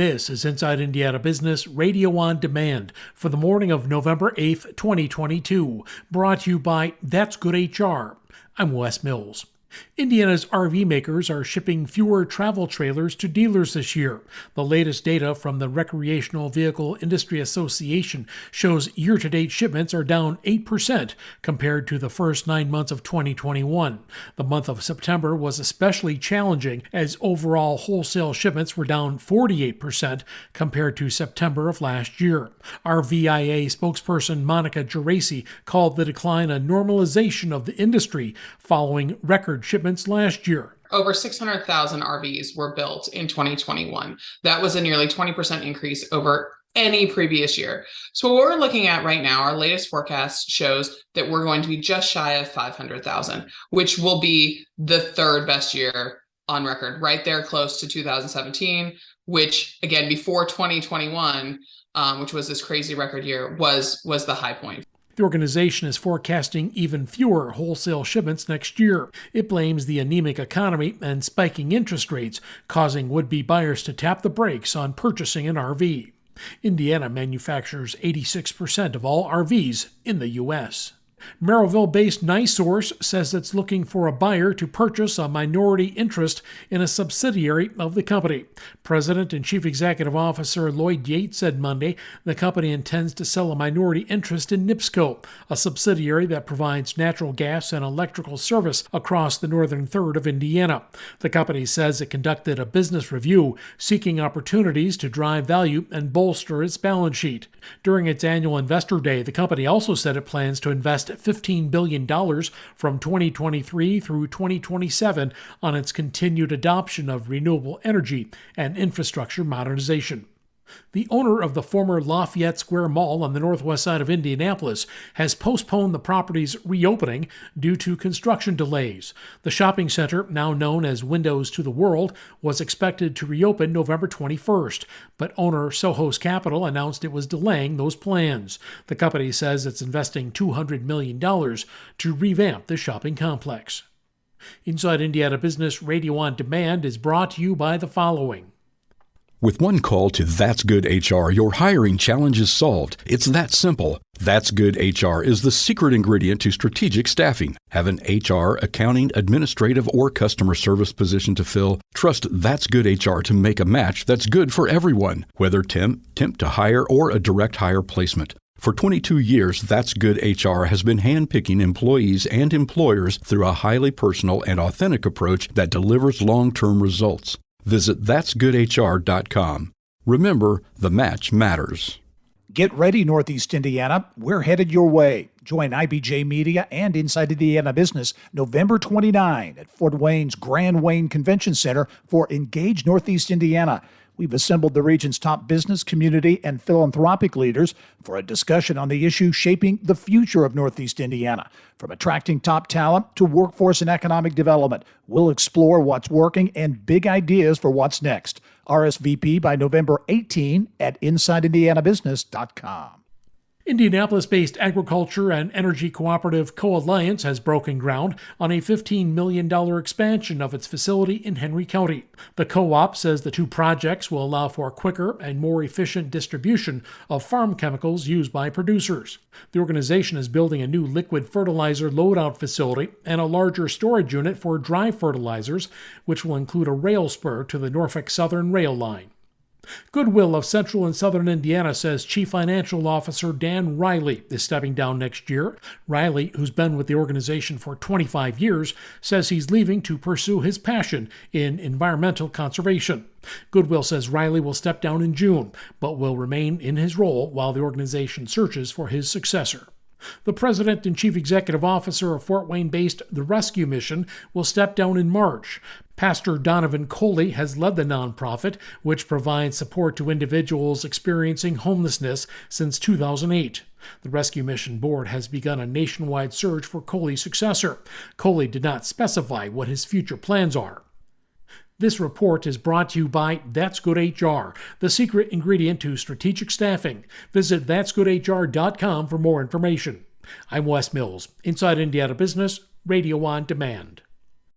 This is Inside Indiana Business Radio on Demand for the morning of November 8th, 2022, brought to you by That's Good HR. I'm Wes Mills. Indiana's RV makers are shipping fewer travel trailers to dealers this year. The latest data from the Recreational Vehicle Industry Association shows year-to-date shipments are down 8% compared to the first 9 months of 2021. The month of September was especially challenging as overall wholesale shipments were down 48% compared to September of last year. RVIA spokesperson Monica Geraci called the decline a normalization of the industry following record shipments last year. Over 600,000 RVs were built in 2021. That was a nearly 20% increase over any previous year. So what we're looking at right now, our latest forecast shows that we're going to be just shy of 500,000, which will be the third best year on record, right there close to 2017, which again, before 2021, which was this crazy record year, was the high point. The organization is forecasting even fewer wholesale shipments next year. It blames the anemic economy and spiking interest rates, causing would-be buyers to tap the brakes on purchasing an RV. Indiana manufactures 86% of all RVs in the U.S. Merrillville-based NiSource says it's looking for a buyer to purchase a minority interest in a subsidiary of the company. President and Chief Executive Officer Lloyd Yates said Monday the company intends to sell a minority interest in NIPSCO, a subsidiary that provides natural gas and electrical service across the northern third of Indiana. The company says it conducted a business review seeking opportunities to drive value and bolster its balance sheet. During its annual investor day, the company also said it plans to invest $15 billion from 2023 through 2027 on its continued adoption of renewable energy and infrastructure modernization. The owner of the former Lafayette Square Mall on the northwest side of Indianapolis has postponed the property's reopening due to construction delays. The shopping center, now known as Windows to the World, was expected to reopen November 21st, but owner Sohos Capital announced it was delaying those plans. The company says it's investing $200 million to revamp the shopping complex. Inside Indiana Business Radio on Demand is brought to you by the following. With one call to That's Good HR, your hiring challenge is solved. It's that simple. That's Good HR is the secret ingredient to strategic staffing. Have an HR, accounting, administrative, or customer service position to fill? Trust That's Good HR to make a match that's good for everyone, whether temp to hire, or a direct hire placement. For 22 years, That's Good HR has been handpicking employees and employers through a highly personal and authentic approach that delivers long-term results. Visit that'sgoodhr.com. Remember, the match matters. Get ready, Northeast Indiana. We're headed your way. Join IBJ Media and Inside Indiana Business November 29 at Fort Wayne's Grand Wayne Convention Center for Engage Northeast Indiana. We've assembled the region's top business, community, and philanthropic leaders for a discussion on the issue shaping the future of Northeast Indiana. From attracting top talent to workforce and economic development, we'll explore what's working and big ideas for what's next. RSVP by November 18 at InsideIndianaBusiness.com. Indianapolis-based agriculture and energy cooperative Co-Alliance has broken ground on a $15 million expansion of its facility in Henry County. The co-op says the two projects will allow for quicker and more efficient distribution of farm chemicals used by producers. The organization is building a new liquid fertilizer loadout facility and a larger storage unit for dry fertilizers, which will include a rail spur to the Norfolk Southern rail line. Goodwill of Central and Southern Indiana says Chief Financial Officer Dan Riley is stepping down next year. Riley, who's been with the organization for 25 years, says he's leaving to pursue his passion in environmental conservation. Goodwill says Riley will step down in June, but will remain in his role while the organization searches for his successor. The president and chief executive officer of Fort Wayne-based The Rescue Mission will step down in March. Pastor Donovan Coley has led the nonprofit, which provides support to individuals experiencing homelessness since 2008. The Rescue Mission Board has begun a nationwide search for Coley's successor. Coley did not specify what his future plans are. This report is brought to you by That's Good HR, the secret ingredient to strategic staffing. Visit that'sgoodhr.com for more information. I'm Wes Mills, Inside Indiana Business, Radio on Demand.